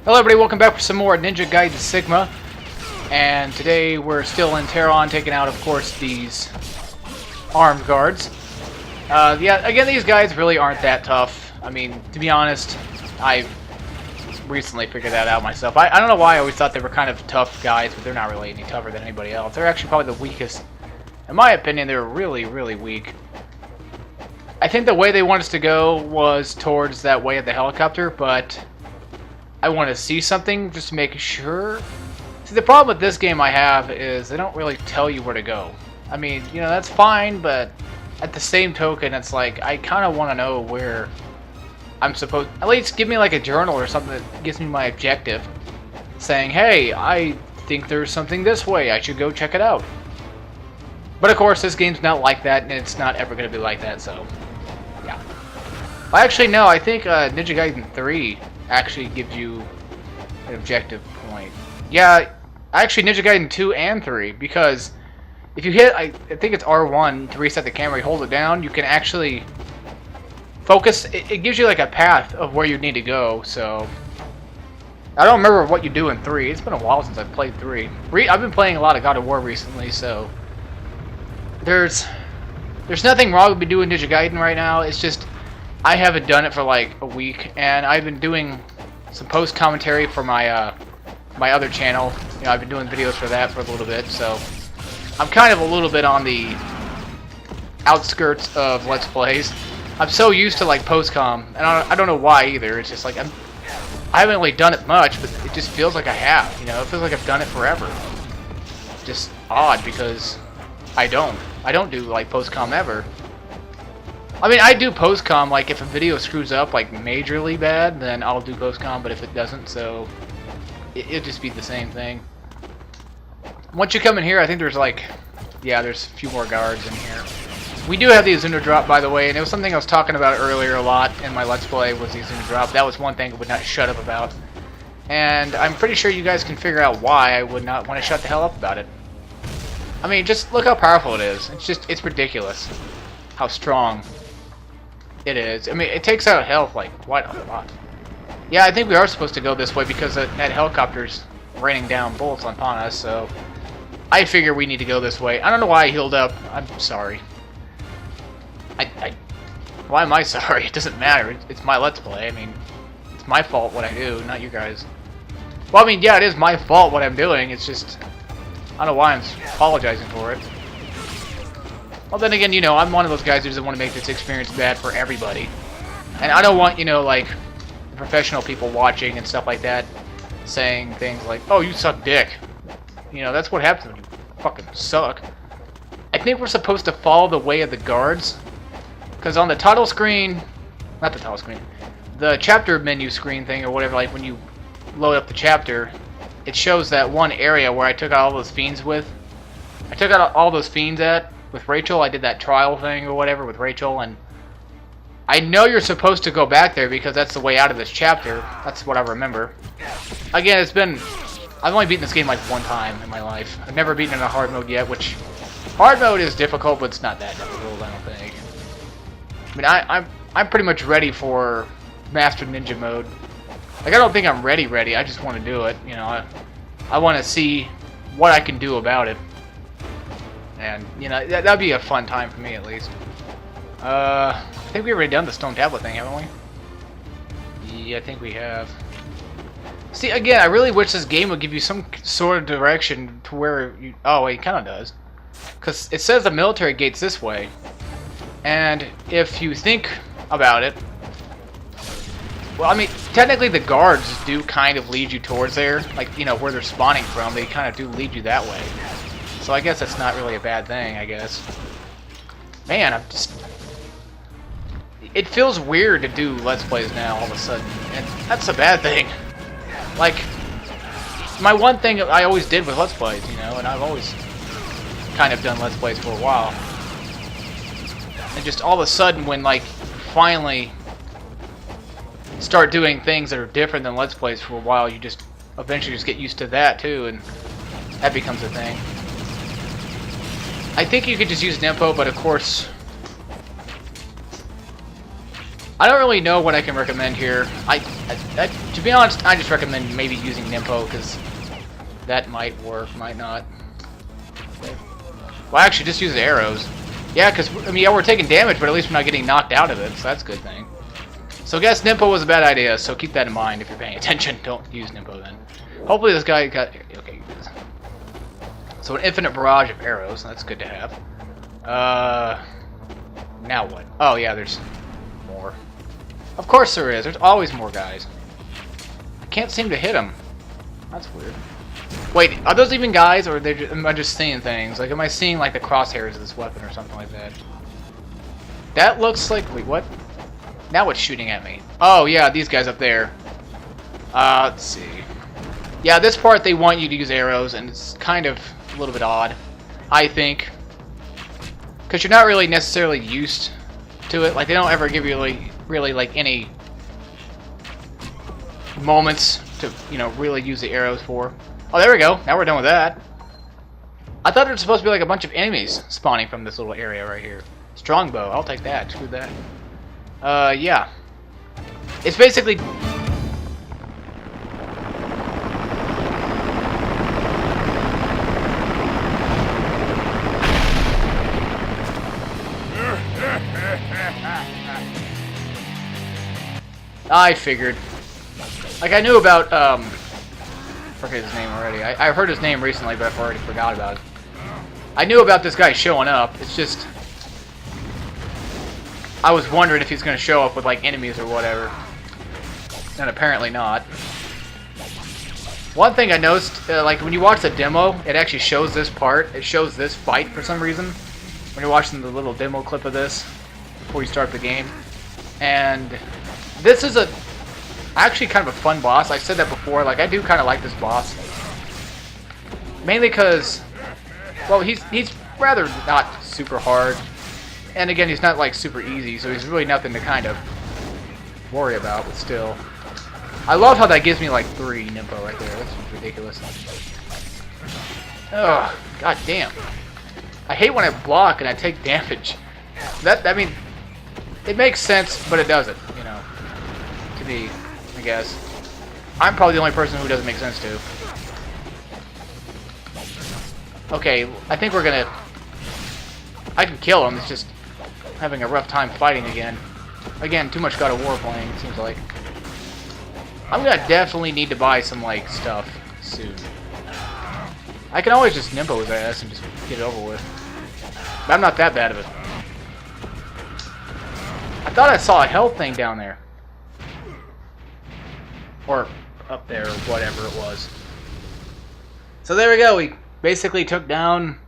Hello everybody, welcome back for some more Ninja Gaiden Sigma. And today we're still in Tehran, taking out, of course, these armed guards. Yeah, again, these guys really aren't that tough. I mean, to be honest, I recently figured that out myself. I don't know why I always thought they were kind of tough guys, but they're not really any tougher than anybody else. They're actually probably the weakest. In my opinion, they're really, really weak. I think the way they want us to go was towards that way of the helicopter, but I want to see something just to make sure. See, the problem with this game I have is they don't really tell you where to go. I mean, you know, that's fine, but at the same token, it's like, I kind of want to know where I'm supposed... At least give me like a journal or something that gives me my objective. Saying, hey, I think there's something this way, I should go check it out. But of course, this game's not like that, and it's not ever going to be like that, so... yeah. Well, actually, no, I think Ninja Gaiden 3... actually gives you an objective point. Yeah, actually Ninja Gaiden 2 and 3, because if you hit, I think it's R1 to reset the camera, you hold it down, you can actually focus. It gives you like a path of where you need to go, so I don't remember what you do in 3. It's been a while since I've played 3. I've been playing a lot of God of War recently, so there's nothing wrong with me doing Ninja Gaiden right now. It's just I haven't done it for like a week, and I've been doing some post commentary for my my other channel. You know, I've been doing videos for that for a little bit, so I'm kind of a little bit on the outskirts of Let's Plays. I'm so used to like post-com, and I don't know why either. It's just like I haven't really done it much, but it just feels like I have. You know, it feels like I've done it forever. Just odd because I don't do like post-com ever. I mean, I do post-com, like, if a video screws up, like, majorly bad, then I'll do post-com, but if it doesn't, so it'll just be the same thing. Once you come in here, I think there's, like, yeah, there's a few more guards in here. We do have the Azuna drop, by the way, and it was something I was talking about earlier a lot in my Let's Play, was the Azuna drop. That was one thing I would not shut up about. And I'm pretty sure you guys can figure out why I would not want to shut the hell up about it. I mean, just look how powerful it is. It's ridiculous how strong it is. I mean, it takes out health like quite a lot. Yeah, I think we are supposed to go this way because that helicopter's raining down bullets upon us, so I figure we need to go this way. I don't know why I healed up. I'm sorry. Why am I sorry? It doesn't matter. It's my Let's Play. I mean, it's my fault what I do, not you guys. Well, I mean, yeah, it is my fault what I'm doing. It's just, I don't know why I'm apologizing for it. Well, then again, you know, I'm one of those guys who doesn't want to make this experience bad for everybody. And I don't want, you know, like, professional people watching and stuff like that saying things like, oh, you suck dick. You know, that's what happens when you fucking suck. I think we're supposed to follow the way of the guards. Because on the title screen, not the title screen, the chapter menu screen thing or whatever, like when you load up the chapter, it shows that one area where I took out all those fiends with. I took out all those fiends with Rachel. I did that trial thing or whatever with Rachel, and I know you're supposed to go back there because that's the way out of this chapter. That's what I remember. Again, I've only beaten this game like one time in my life. I've never beaten it in a hard mode yet, which hard mode is difficult, but it's not that difficult, I don't think. I mean, I'm pretty much ready for Master Ninja mode. Like, I don't think I'm ready. I just want to do it. You know, I want to see what I can do about it. And, you know, that'd be a fun time for me, at least. I think we've already done the stone tablet thing, haven't we? Yeah, I think we have. See, again, I really wish this game would give you some sort of direction to where you... Oh, wait, it kind of does. Because it says the military gate's this way. And if you think about it... Well, I mean, technically the guards do kind of lead you towards there. Like, you know, where they're spawning from, they kind of do lead you that way. So I guess that's not really a bad thing, I guess. Man, it feels weird to do Let's Plays now all of a sudden, and that's a bad thing. Like, my one thing I always did was Let's Plays, you know, and I've always kind of done Let's Plays for a while. And just all of a sudden when, like, finally start doing things that are different than Let's Plays for a while, you just eventually just get used to that too, and that becomes a thing. I think you could just use Nempo, but of course I don't really know what I can recommend here. To be honest, I just recommend maybe using Nimpo, because that might work, might not. Okay. Well, actually, just use the arrows. Yeah, because, I mean, yeah, we're taking damage, but at least we're not getting knocked out of it, so that's a good thing. So I guess Nimpo was a bad idea, so keep that in mind if you're paying attention. Don't use Nimpo then. Hopefully this guy got... Okay, so an infinite barrage of arrows, that's good to have. Now what? Oh, yeah, there's more. Of course there is. There's always more guys. I can't seem to hit them. That's weird. Wait, are those even guys, or am I just seeing things? Like, am I seeing, like, the crosshairs of this weapon or something like that? That looks like... Wait, what? Now it's shooting at me. Oh, yeah, these guys up there. Let's see. Yeah, this part they want you to use arrows, and it's kind of a little bit odd, I think. Because you're not really necessarily used to it. Like, they don't ever give you, really like, any moments to, you know, really use the arrows for. Oh, there we go. Now we're done with that. I thought it was supposed to be like a bunch of enemies spawning from this little area right here. Strongbow. I'll take that. Screw that. Yeah. It's basically... I figured. Like, I knew about, I forget his name already. I've heard his name recently, but I've already forgot about it. I knew about this guy showing up. It's just... I was wondering if he's going to show up with, like, enemies or whatever. And apparently not. One thing I noticed, like, when you watch the demo, it actually shows this part. It shows this fight for some reason. When you're watching the little demo clip of this before you start the game. And this is actually kind of a fun boss. I said that before. Like, I do kind of like this boss. Mainly because, well, he's rather not super hard. And again, he's not, like, super easy, so he's really nothing to kind of worry about, but still. I love how that gives me, like, 3 Nimpo right there. That's ridiculous. Ugh, god damn. I hate when I block and I take damage. I mean, it makes sense, but it doesn't, you know, to me, I guess. I'm probably the only person who doesn't make sense to. Okay, I think we're gonna... I can kill him, it's just having a rough time fighting again. Again, too much God of War playing, it seems like. I'm gonna definitely need to buy some, like, stuff soon. I can always just Nimpo his ass and just get it over with. But I'm not that bad of it. I thought I saw a health thing down there. Or up there, or whatever it was. So there we go, we basically took down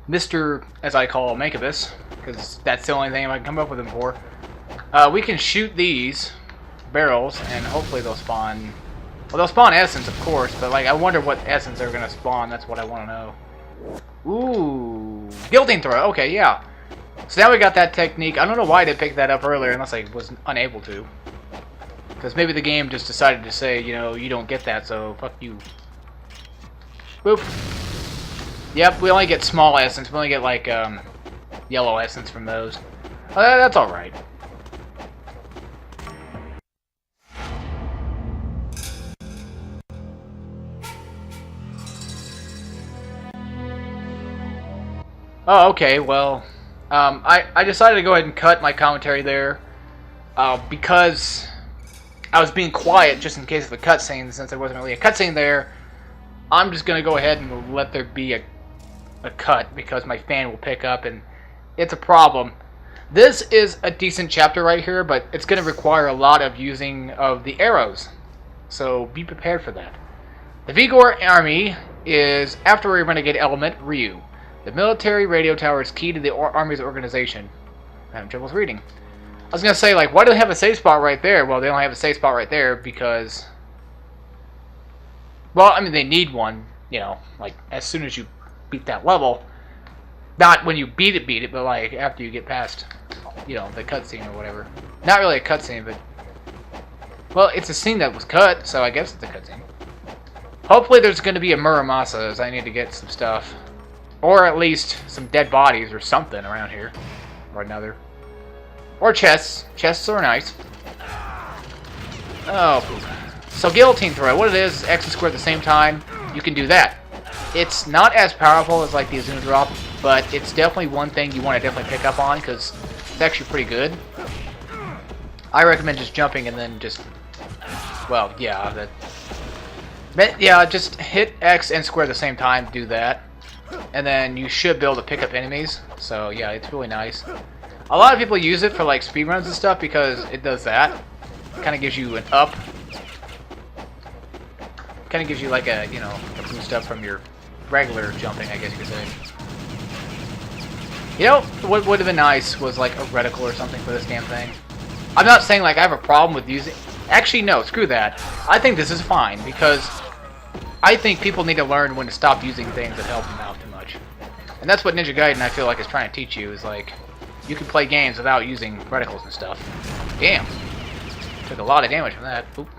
Mr., as I call him, Incubus, because that's the only thing I can come up with him for. We can shoot these barrels, and hopefully they'll spawn... Well, they'll spawn essence, of course, but, like, I wonder what essence they're going to spawn. That's what I want to know. Ooh. Guilting throw. Okay, yeah. So now we got that technique. I don't know why I didn't pick that up earlier, unless I was unable to. Because maybe the game just decided to say, you know, you don't get that, so fuck you. Boop. Yep, we only get small essence. We only get, like, yellow essence from those. That's alright. Oh, okay, well, I decided to go ahead and cut my commentary there, because I was being quiet just in case of a cutscene. Since there wasn't really a cutscene there, I'm just going to go ahead and let there be a cut, because my fan will pick up, and it's a problem. This is a decent chapter right here, but it's going to require a lot of using of the arrows, so be prepared for that. The Vigor army is after a renegade element, Ryu. The military radio tower is key to the army's organization. I'm having trouble reading. I was going to say, like, why do they have a safe spot right there? Well, they only have a safe spot right there because... Well, I mean, they need one, you know, like, as soon as you beat that level. Not when you beat it, but, like, after you get past, you know, the cutscene or whatever. Not really a cutscene, but... Well, it's a scene that was cut, so I guess it's a cutscene. Hopefully there's going to be a Muramasa, as I need to get some stuff. Or at least some dead bodies or something around here. Or another. Or chests. Chests are nice. Oh, so guillotine throw. What it is X and square at the same time. You can do that. It's not as powerful as like the Azuna drop, but it's definitely one thing you want to definitely pick up on because it's actually pretty good. I recommend just jumping and then just, well, yeah, just hit X and square at the same time. Do that, and then you should be able to pick up enemies. So yeah, it's really nice. A lot of people use it for like speedruns and stuff because it does that. Kind of gives you an up. Kind of gives you like a, you know, a boost up from your regular jumping, I guess you could say. You know, what would have been nice was like a reticle or something for this damn thing. I'm not saying like I have a problem with using... Actually, no, screw that. I think this is fine because I think people need to learn when to stop using things that help them out too much. And that's what Ninja Gaiden, I feel like, is trying to teach you, is like, you can play games without using reticles and stuff. Damn. Took a lot of damage from that. Oop.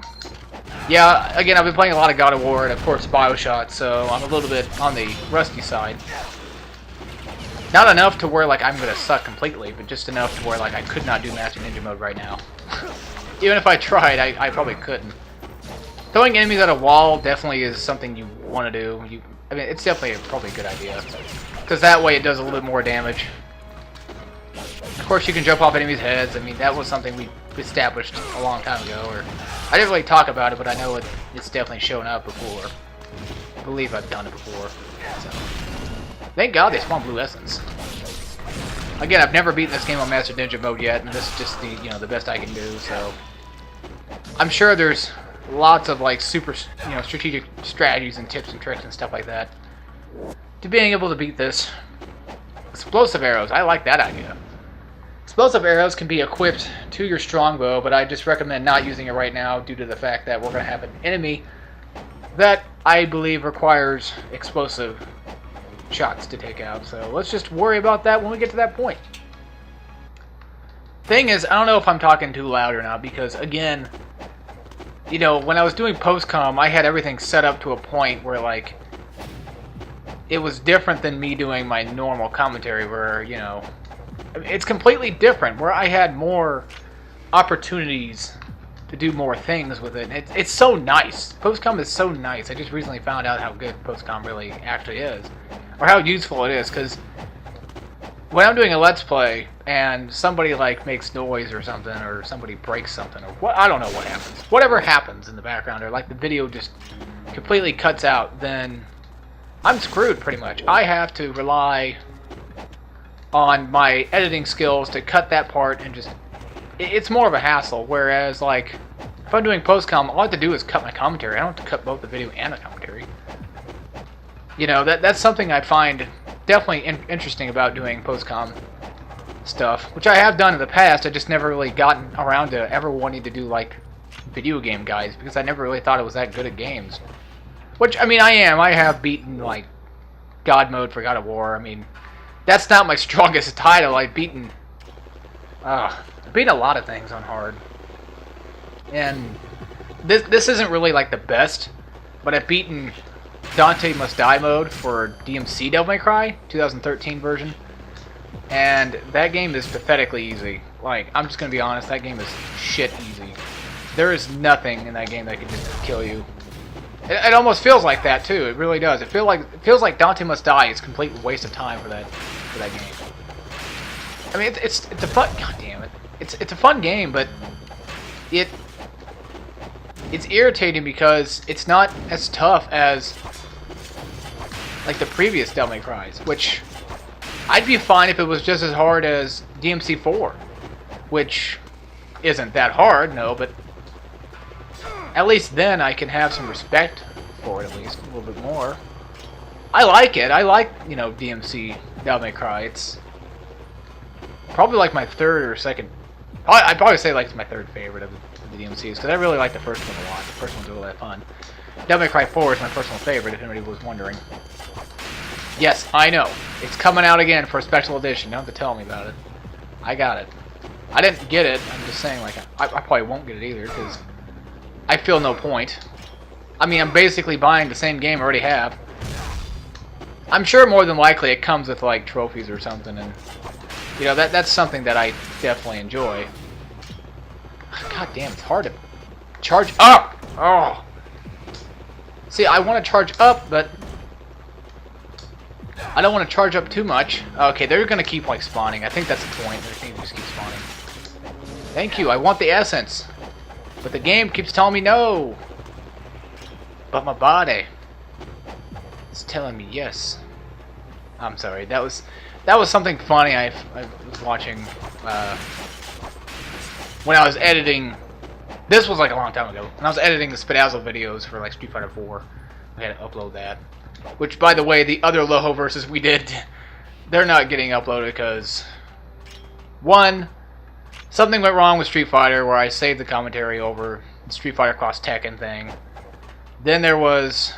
Yeah, again, I've been playing a lot of God of War and, of course, Bioshock, so I'm a little bit on the rusty side. Not enough to where, like, I'm going to suck completely, but just enough to where, like, I could not do Master Ninja mode right now. Even if I tried, I probably couldn't. Throwing enemies at a wall definitely is something you want to do. I mean, it's definitely probably a good idea. Because that way it does a little bit more damage. Of course, you can jump off enemies' heads. I mean, that was something we established a long time ago. Or I didn't really talk about it, but I know it's definitely shown up before. I believe I've done it before. So. Thank God they spawned Blue Essence. Again, I've never beaten this game on Master Ninja mode yet, and this is just the best I can do. So I'm sure there's lots of like super strategic strategies and tips and tricks and stuff like that to being able to beat this. Explosive arrows, I like that idea. Explosive arrows can be equipped to your strongbow, but I just recommend not using it right now due to the fact that we're going to have an enemy that I believe requires explosive shots to take out. So let's just worry about that when we get to that point. Thing is, I don't know if I'm talking too loud or not, because again, when I was doing post-com, I had everything set up to a point where, like, it was different than me doing my normal commentary where, it's completely different, where I had more opportunities to do more things with it. It's so nice. Post-com is so nice. I just recently found out how good post-com really actually is, or how useful it is, because when I'm doing a Let's Play and somebody like makes noise or something, or somebody breaks something, or what, I don't know what happens. Whatever happens in the background, or like the video just completely cuts out, then I'm screwed pretty much. I have to rely on my editing skills to cut that part, and just it's more of a hassle. Whereas like if I'm doing post-com, all I have to do is cut my commentary. I don't have to cut both the video and the commentary. That's something I find definitely interesting about doing post-com stuff, which I have done in the past. I just never really gotten around to ever wanting to do like video game guides, because I never really thought it was that good at games. Which, I mean, I am. I have beaten like God mode for God of War. I mean, that's not my strongest title. I've beaten a lot of things on hard, and this isn't really like the best, but I've beaten Dante Must Die mode for DMC Devil May Cry 2013 version, and that game is pathetically easy. Like, I'm just gonna be honest, that game is shit easy. There is nothing in that game that can just kill you. It almost feels like that too. It really does. It feels like Dante Must Die is a complete waste of time for that game. I mean, it's a fun. God damn it! It's a fun game, but it's irritating because it's not as tough as like the previous Devil May Cries, which I'd be fine if it was just as hard as DMC4, which isn't that hard, no, but at least then I can have some respect for it, at least a little bit more. I like it. I like, DMC Devil May Cry. It's probably like my third or second. I'd probably say like it's my third favorite of the DMCs, because I really like the first one a lot. The first one's really fun. Devil May Cry 4 is my personal favorite, if anybody was wondering. Yes, I know. It's coming out again for a special edition. You don't have to tell me about it. I got it. I didn't get it. I'm just saying, like, I probably won't get it either, because I feel no point. I mean, I'm basically buying the same game I already have. I'm sure more than likely it comes with, like, trophies or something, and You know, that's something that I definitely enjoy. God damn, it's hard to charge up! Oh! See, I want to charge up, but I don't want to charge up too much. Okay, they're going to keep, like, spawning. I think that's the point. They're going to just keep spawning. Thank you, I want the essence. But the game keeps telling me no. But my body is telling me yes. I'm sorry, that was something funny I was watching when I was editing. This was like a long time ago. When I was editing the Spadazzle videos for like Street Fighter 4. I had to upload that. Which, by the way, the other Loho versus we did, they're not getting uploaded because, one, something went wrong with Street Fighter where I saved the commentary over the Street Fighter Cross Tekken thing. Then there was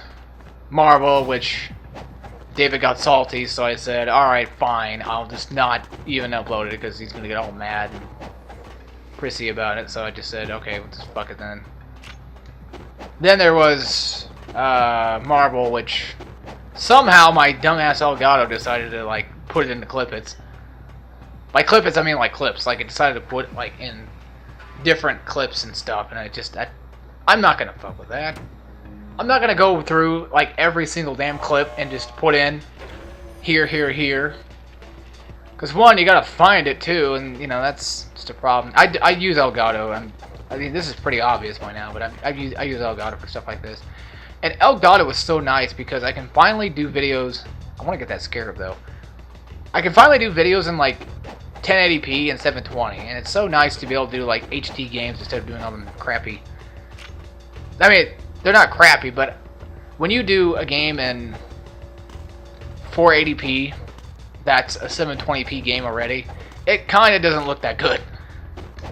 Marvel, which David got salty, so I said, alright, fine, I'll just not even upload it because he's going to get all mad and prissy about it, so I just said, okay, we'll just fuck it then. Then there was Marvel, which somehow my dumbass Elgato decided to, like, put it in the clippets. By clippets, I mean, like, clips. Like, it decided to put, like, in different clips and stuff, and I'm not going to fuck with that. I'm not going to go through, like, every single damn clip and just put in here, here, here. Because, one, you got to find it, too, and, you know, that's just a problem. I use Elgato. I mean, this is pretty obvious by now, but I use Elgato for stuff like this. And Elgato was so nice because I can finally do videos. I want to get that scarab, though. I can finally do videos in, like, 1080p and 720, and it's so nice to be able to do, like, HD games instead of doing all them crappy. I mean, they're not crappy, but when you do a game in 480p, that's a 720p game already, it kind of doesn't look that good.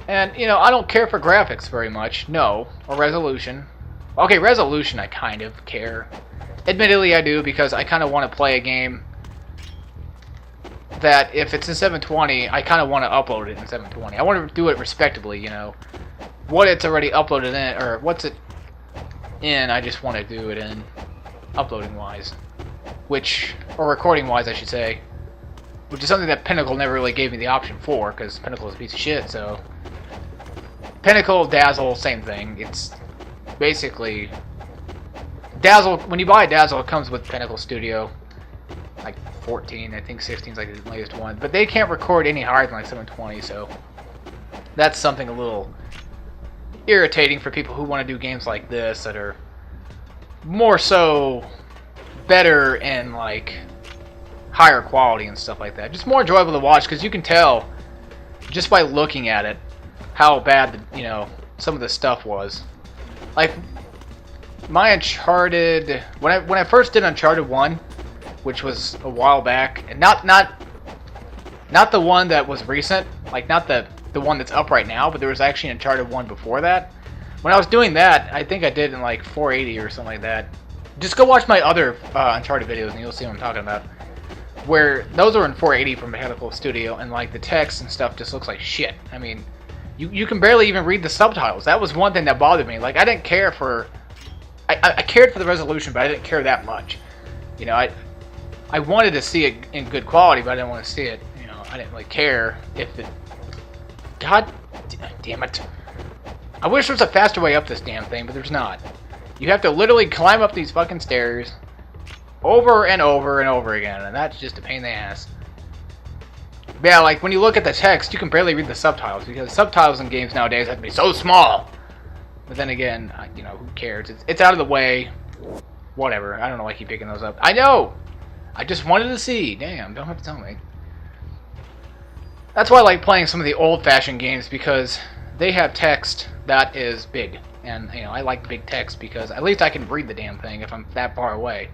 And, you know, I don't care for graphics very much, no, or resolution. Okay, resolution I kind of care. Admittedly, I do, because I kind of want to play a game that if it's in 720, I kind of want to upload it in 720. I want to do it respectably, you know. What it's already uploaded in, or what's it in, I just want to do it in uploading-wise. Or recording-wise, I should say. Which is something that Pinnacle never really gave me the option for, because Pinnacle is a piece of shit, so. Pinnacle, Dazzle, same thing. It's basically Dazzle. When you buy Dazzle, it comes with Pinnacle Studio. Like 14, I think 16 is like the latest one. But they can't record any higher than like 720, so that's something a little irritating for people who want to do games like this that are more so better and like higher quality and stuff like that. Just more enjoyable to watch because you can tell just by looking at it how bad you know some of the stuff was. Like my Uncharted, when I first did Uncharted 1, which was a while back, and not the one that was recent, like not the one that's up right now, but there was actually an Uncharted 1 before that. When I was doing that, I think I did in like 480 or something like that. Just go watch my other Uncharted videos and you'll see what I'm talking about. Where those are in 480 from Pinnacle Studio, and like the text and stuff just looks like shit. I mean, you can barely even read the subtitles. That was one thing that bothered me. Like I didn't care for, I cared for the resolution, but I didn't care that much. You know, I wanted to see it in good quality, but I didn't want to see it. You know, I didn't really care if it. God damn it! I wish there was a faster way up this damn thing, but there's not. You have to literally climb up these fucking stairs over and over and over again, and that's just a pain in the ass. But yeah, like when you look at the text, you can barely read the subtitles because subtitles in games nowadays have to be so small. But then again, you know, who cares? It's out of the way. Whatever. I don't know why I keep picking those up. I know! I just wanted to see. Damn, don't have to tell me. That's why I like playing some of the old-fashioned games, because they have text that is big. And, you know, I like big text because at least I can read the damn thing if I'm that far away.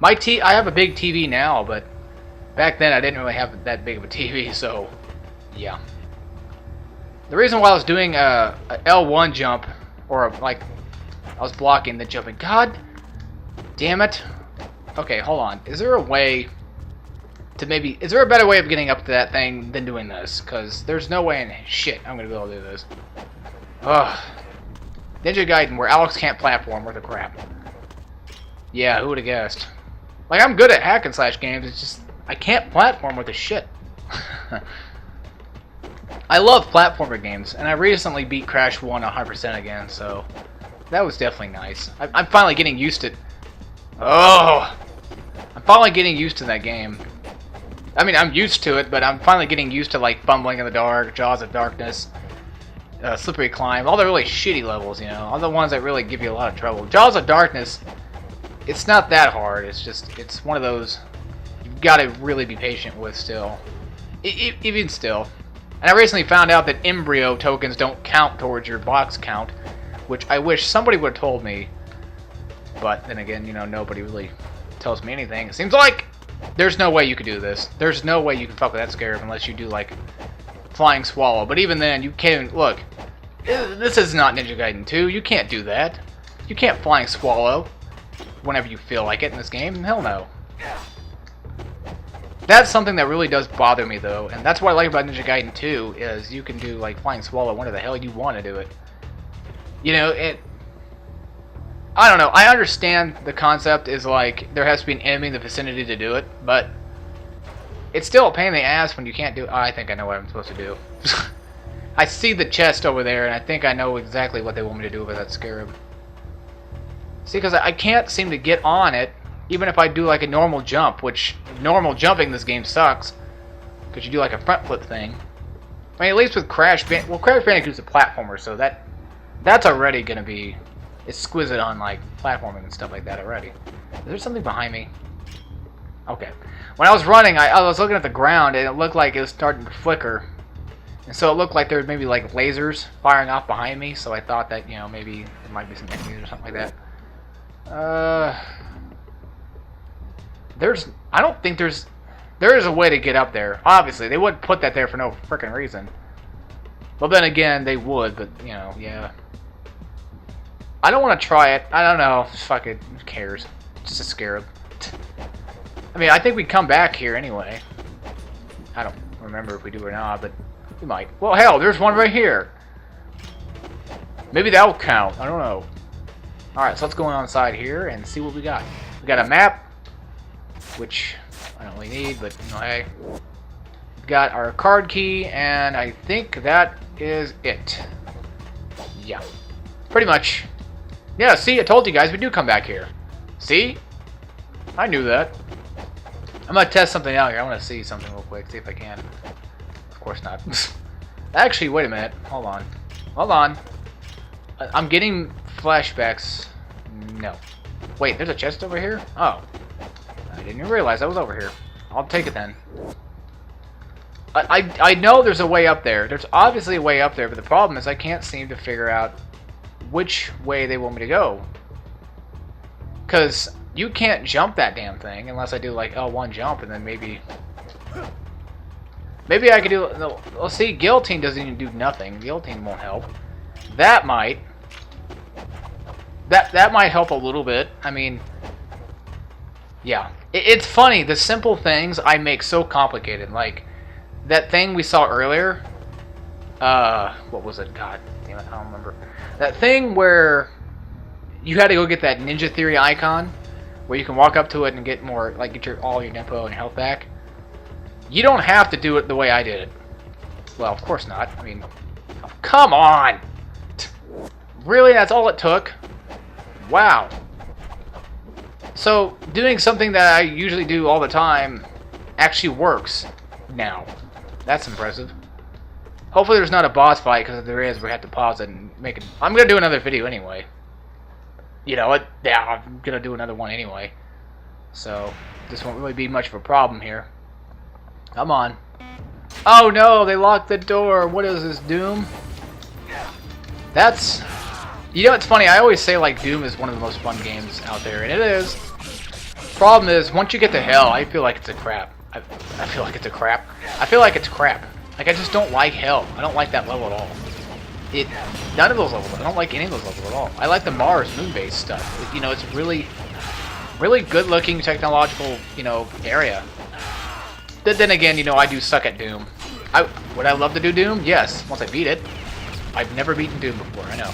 I have a big TV now, but back then I didn't really have that big of a TV, so yeah. The reason why I was doing a L1 jump, or like I was blocking the jumping. God damn it. Okay, hold on. Is there a way to is there a better way of getting up to that thing than doing this? Because there's no way in shit I'm going to be able to do this. Ugh. Ninja Gaiden, where Alex can't platform worth of crap. Yeah, who would have guessed? Like, I'm good at hack and slash games, it's just, I can't platform worth of shit. I love platformer games, and I recently beat Crash 1 100% again, so that was definitely nice. I'm finally getting used to... Oh! I'm finally getting used to that game. I mean, I'm used to it, but I'm finally getting used to, like, Fumbling in the Dark, Jaws of Darkness, Slippery Climb, all the really shitty levels, you know, all the ones that really give you a lot of trouble. Jaws of Darkness, it's not that hard, it's just, it's one of those you've got to really be patient with still. Even still. And I recently found out that embryo tokens don't count towards your box count, which I wish somebody would have told me. But then again, you know, nobody really tells me anything. It seems like there's no way you could do this. There's no way you can fuck with that scarab unless you do, like, Flying Swallow. But even then, you can't... Look, this is not Ninja Gaiden 2. You can't do that. You can't Flying Swallow whenever you feel like it in this game. Hell no. That's something that really does bother me, though, and that's what I like about Ninja Gaiden 2, is you can do, like, Flying Swallow whenever the hell you want to do it. You know, I don't know, I understand the concept is, like, there has to be an enemy in the vicinity to do it, but it's still a pain in the ass when you can't do it. Oh, I think I know what I'm supposed to do. I see the chest over there, and I think I know exactly what they want me to do with that scarab. See, because I can't seem to get on it, even if I do like a normal jump, which normal jumping in this game sucks, because you do like a front flip thing. I mean, at least with Crash Bandicoot, well, Crash Bandicoot's a platformer, so that's already going to be exquisite on like platforming and stuff like that already. Is there something behind me? Okay. When I was running, I was looking at the ground, and it looked like it was starting to flicker. And so it looked like there was maybe like lasers firing off behind me, so I thought that, you know, maybe there might be some enemies or something like that. I don't think there is a way to get up there. Obviously, they wouldn't put that there for no freaking reason. Well, then again, they would, but, you know, yeah. I don't want to try it. I don't know. Fuck it. Who cares? Just a scarab. I mean, I think we'd come back here anyway. I don't remember if we do or not, but we might. Well, hell, there's one right here. Maybe that'll count. I don't know. Alright, so let's go on inside here and see what we got. We got a map, which I don't really need, but, you know, hey. We've got our card key, and I think that is it. Yeah. Pretty much. Yeah, see, I told you guys we do come back here. See? I knew that. I'm gonna test something out here. I want to see something real quick, see if I can. Of course not. Actually, wait a minute. Hold on. Hold on. I'm getting flashbacks. No. Wait, there's a chest over here? Oh. I didn't even realize that was over here. I'll take it then. I know there's a way up there. There's obviously a way up there, but the problem is I can't seem to figure out which way they want me to go. Because you can't jump that damn thing unless I do like L1 jump, and then maybe I could do... No, well, see, Guillotine doesn't even do nothing. Guillotine won't help. That might. That might help a little bit. I mean, yeah. It's funny, the simple things I make so complicated. Like, that thing we saw earlier. What was it? God damn it, I don't remember. That thing where you had to go get that Ninja Theory icon, where you can walk up to it and get more, like, get all your tempo and health back. You don't have to do it the way I did it. Well, of course not. I mean, oh, come on! Really? That's all it took? Wow. So, doing something that I usually do all the time actually works now. That's impressive. Hopefully there's not a boss fight, because if there is, we have to pause it and make it... I'm going to do another video anyway. You know what? Yeah, I'm going to do another one anyway. So, this won't really be much of a problem here. Come on. Oh no, they locked the door. What is this, Doom? That's... You know, it's funny, I always say, like, Doom is one of the most fun games out there, and it is. Problem is, once you get to hell, I feel like it's a crap. I feel like it's a crap. I feel like it's crap. Like, I just don't like hell. I don't like that level at all. None of those levels. I don't like any of those levels at all. I like the Mars moon-based stuff. You know, it's really, really good-looking technological, you know, area. Then again, you know, I do suck at Doom. Would I love to do Doom? Yes, once I beat it. I've never beaten Doom before, I know.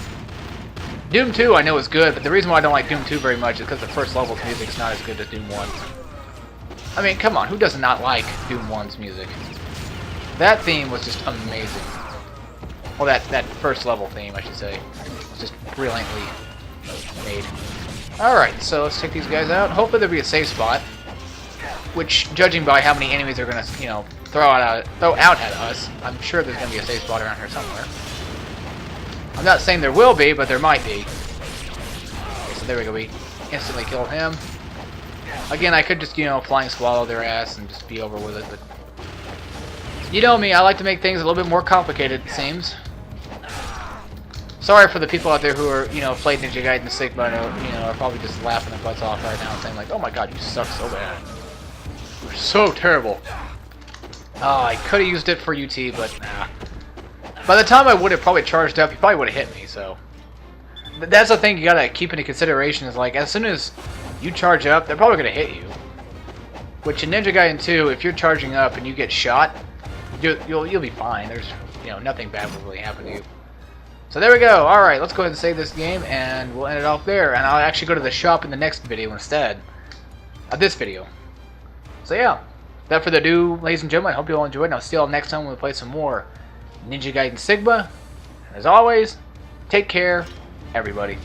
Doom 2 I know is good, but the reason why I don't like Doom 2 very much is because the first level's music is not as good as Doom 1's. I mean, come on, who does not like Doom 1's music? That theme was just amazing. Well, that first level theme, I should say. It's just brilliantly made. Alright, so let's take these guys out. Hopefully there'll be a safe spot. Which, judging by how many enemies they're gonna, you know, throw out at us, I'm sure there's gonna be a safe spot around here somewhere. I'm not saying there will be, but there might be. Okay, so there we go. We instantly killed him. Again, I could just, you know, flying swallow their ass and just be over with it, but you know me, I like to make things a little bit more complicated, it seems. Sorry for the people out there who are, you know, played Ninja Gaiden Sigma and, you know, are probably just laughing their butts off right now and saying like, oh my god, you suck so bad. You're so terrible. Oh, I could have used it for UT, but nah. By the time I would have probably charged up, he probably would have hit me, so. That's the thing you gotta keep into consideration is like, as soon as you charge up, they're probably gonna hit you. Which in Ninja Gaiden 2, if you're charging up and you get shot, you'll be fine. There's, you know, nothing bad will really happen to you. So there we go. Alright, let's go ahead and save this game, and we'll end it off there. And I'll actually go to the shop in the next video instead of this video. So yeah, without further ado, ladies and gentlemen, I hope you all enjoyed, and I'll see you all next time when we play some more Ninja Gaiden Sigma. And as always, take care, everybody.